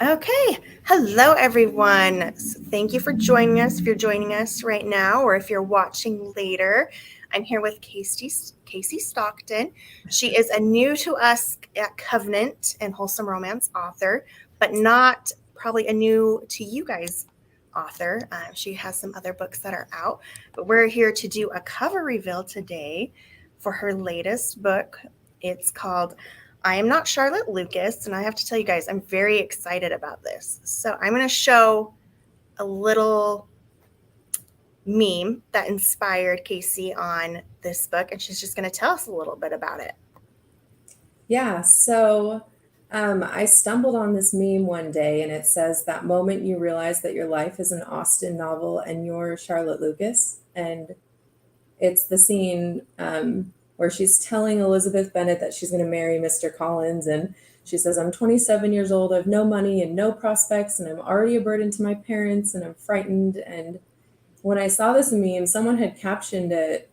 Okay. Hello, everyone. Thank you for joining us. If you're joining us right now or if you're watching later, I'm here with Kasey Stockton. She is a new to us at Covenant and Wholesome Romance author, but not probably a new to you guys author. She has some other books that are out, but we're here to do a cover reveal today for her latest book. It's called I am not Charlotte Lucas, and I have to tell you guys, I'm very excited about this. So I'm going to show a little meme that inspired Kasey on this book, and she's just going to tell us a little bit about it. Yeah, so I stumbled on this meme one day, and it says that moment you realize that your life is an Austen novel and you're Charlotte Lucas. And it's the scene where she's telling Elizabeth Bennet that she's going to marry Mr. Collins. And she says, I'm 27 years old, I have no money and no prospects, and I'm already a burden to my parents, and I'm frightened. And when I saw this meme, someone had captioned it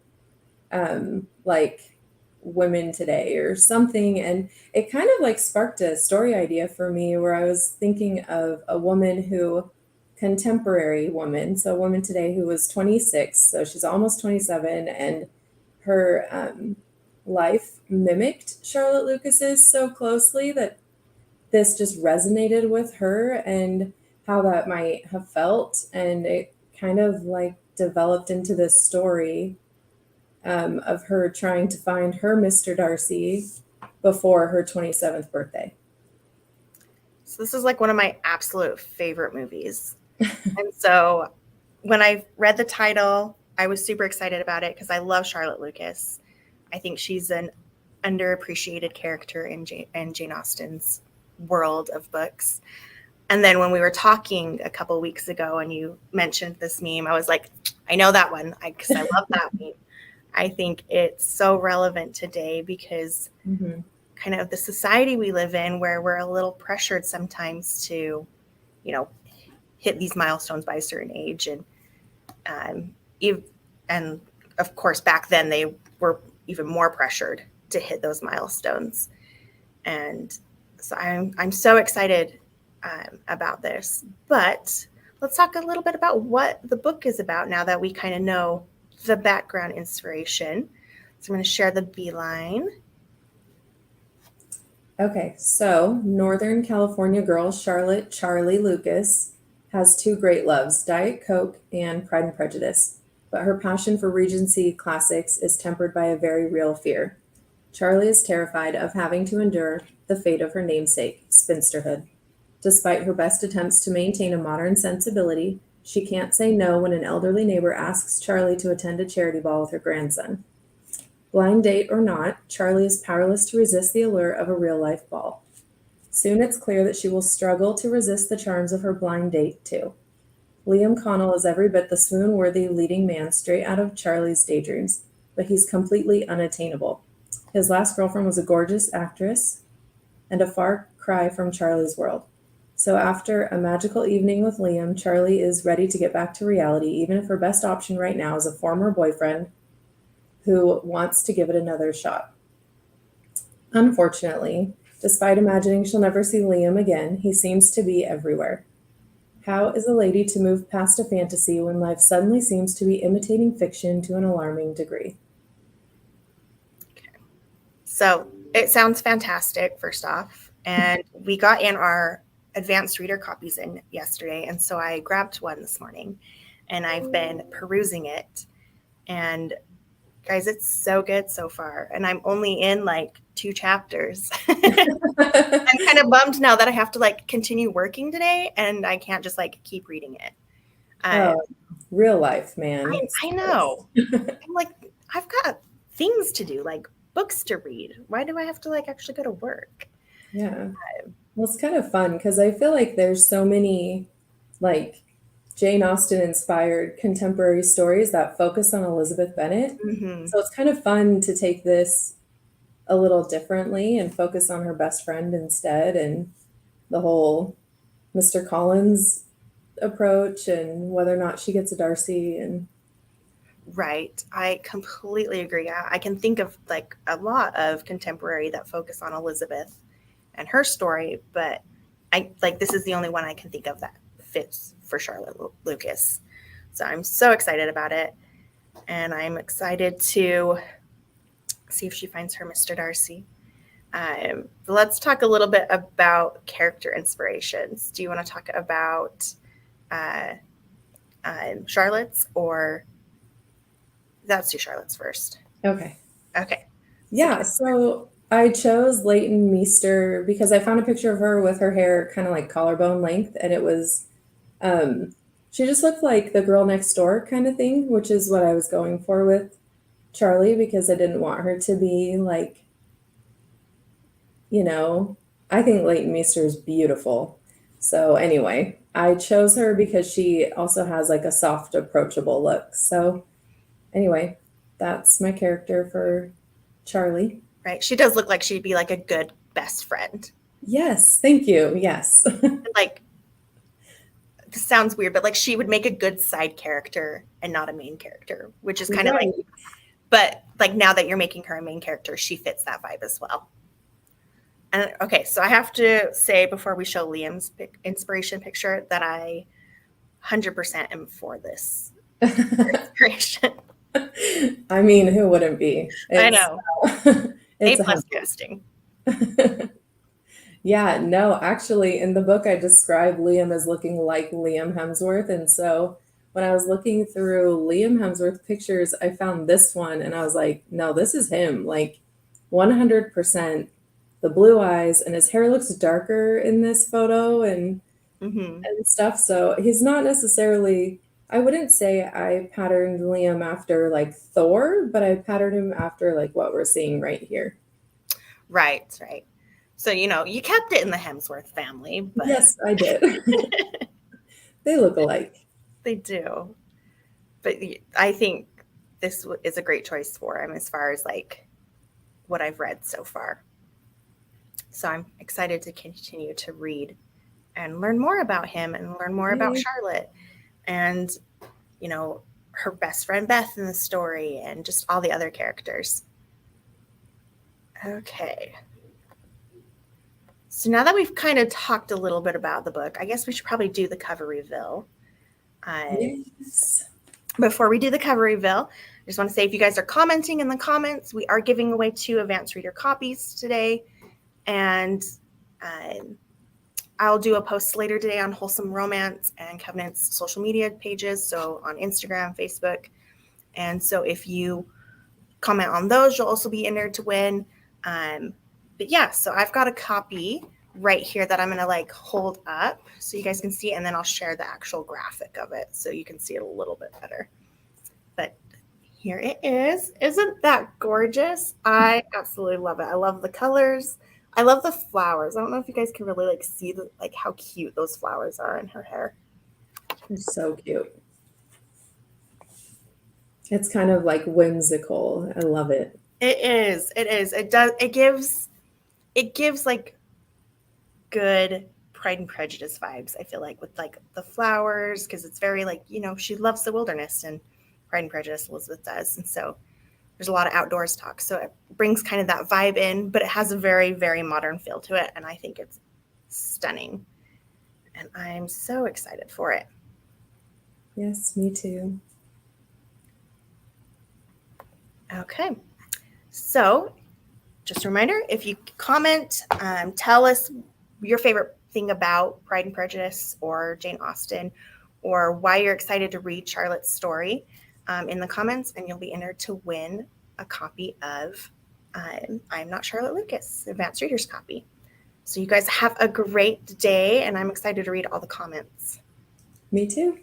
like women today or something, and it kind of like sparked a story idea for me where I was thinking of a woman who contemporary woman, so a woman today who was 26, so she's almost 27, and her life mimicked Charlotte Lucas's so closely that this just resonated with her and how that might have felt, and it kind of like developed into this story of her trying to find her Mr. Darcy before her 27th birthday. So this is like one of my absolute favorite movies. And so when I read the title, I was super excited about it because I love Charlotte Lucas. I think she's an underappreciated character in Jane Austen's world of books. And then when we were talking a couple weeks ago and you mentioned this meme, I was like, I know that one because I love that meme. I think it's so relevant today because Mm-hmm. kind of the society we live in where we're a little pressured sometimes to, you know, hit these milestones by a certain age. Um, and of course, back then they were even more pressured to hit those milestones. And so I'm so excited about this. But let's talk a little bit about what the book is about now that we kind of know the background inspiration. So I'm going to share the beeline. Okay, so Northern California girl Charlotte Charlie Lucas has two great loves, Diet Coke and Pride and Prejudice. But her passion for Regency classics is tempered by a very real fear. Charlie is terrified of having to endure the fate of her namesake, spinsterhood. Despite her best attempts to maintain a modern sensibility, she can't say no when an elderly neighbor asks Charlie to attend a charity ball with her grandson. Blind date or not, Charlie is powerless to resist the allure of a real life ball. Soon it's clear that she will struggle to resist the charms of her blind date, too. Liam Connell is every bit the swoon worthy leading man straight out of Charlie's daydreams, but he's completely unattainable. His last girlfriend was a gorgeous actress and a far cry from Charlie's world. So after a magical evening with Liam, Charlie is ready to get back to reality, even if her best option right now is a former boyfriend who wants to give it another shot. Unfortunately, despite imagining she'll never see Liam again, he seems to be everywhere. How is a lady to move past a fantasy when life suddenly seems to be imitating fiction to an alarming degree? So it sounds fantastic, first off. And we got in our advanced reader copies in yesterday. And so I grabbed one this morning and I've been perusing it. And guys, it's so good so far. And I'm only in like 2 chapters. I'm kind of bummed now that I have to like continue working today and I can't just like keep reading it. Oh, real life, man. I know. I'm like, I've got things to do, like books to read. Why do I have to like actually go to work? Yeah. Well, it's kind of fun because I feel like there's so many like Jane Austen inspired contemporary stories that focus on Elizabeth Bennet. Mm-hmm. So it's kind of fun to take this a little differently and focus on her best friend instead, and the whole Mr. Collins approach and whether or not she gets a Darcy. And Right. I completely agree. I can think of like a lot of contemporary that focus on Elizabeth and her story, but this is the only one I can think of that fits for Charlotte Lucas. So I'm so excited about it. And I'm excited to see if she finds her Mr. Darcy. Let's talk a little bit about character inspirations. Do you want to talk about Charlotte's, or let's do Charlotte's first? Okay. Okay. Yeah, so I chose Leighton Meester because I found a picture of her with her hair kind of like collarbone length, and it was, she just looked like the girl next door kind of thing, which is what I was going for with Charlie, because I didn't want her to be like, I think Leighton Meester is beautiful. So anyway, I chose her because she also has like a soft, approachable look. So anyway, that's my character for Charlie. Right. She does look like she'd be like a good best friend. Yes, thank you. Yes. Like, this sounds weird, but like she would make a good side character and not a main character, which is kind of like, but like now that you're making her a main character, she fits that vibe as well. And okay, so I have to say before we show Liam's inspiration picture that I 100% am for this inspiration. I mean, who wouldn't be? I know. It's A+ casting. Yeah, no, actually, in the book, I described Liam as looking like Liam Hemsworth. And so when I was looking through Liam Hemsworth pictures, I found this one and I was like, no, this is him. Like 100% the blue eyes, and his hair looks darker in this photo and stuff. So he's not necessarily, I wouldn't say I patterned Liam after like Thor, but I patterned him after like what we're seeing right here. Right. So, you kept it in the Hemsworth family. But... Yes, I did. They look alike. They do. But I think this is a great choice for him as far as like what I've read so far. So I'm excited to continue to read and learn more about him and learn more about Charlotte and, her best friend Beth in the story and just all the other characters. Okay. So now that we've kind of talked a little bit about the book, I guess we should probably do the cover reveal. Yes. Before we do the cover reveal, I just want to say if you guys are commenting in the comments, we are giving away 2 advanced reader copies today. And I'll do a post later today on Wholesome Romance and Covenant's social media pages, so on Instagram, Facebook. And so if you comment on those, you'll also be entered to win. But yeah, so I've got a copy right here that I'm going to like hold up so you guys can see, and then I'll share the actual graphic of it so you can see it a little bit better. But here it is. Isn't that gorgeous? I absolutely love it. I love the colors. I love the flowers. I don't know if you guys can really like see how cute those flowers are in her hair. They're so cute. It's kind of like whimsical. I love it. It is. It gives like good Pride and Prejudice vibes, I feel like, with like the flowers, because it's very like, she loves the wilderness, and Pride and Prejudice, Elizabeth does. And so there's a lot of outdoors talk. So it brings kind of that vibe in, but it has a very, very modern feel to it. And I think it's stunning. And I'm so excited for it. Yes, me too. Okay. So just a reminder, if you comment, tell us your favorite thing about Pride and Prejudice or Jane Austen, or why you're excited to read Charlotte's story in the comments, and you'll be entered to win a copy of I'm Not Charlotte Lucas, Advanced Reader's copy. So you guys have a great day, and I'm excited to read all the comments. Me too.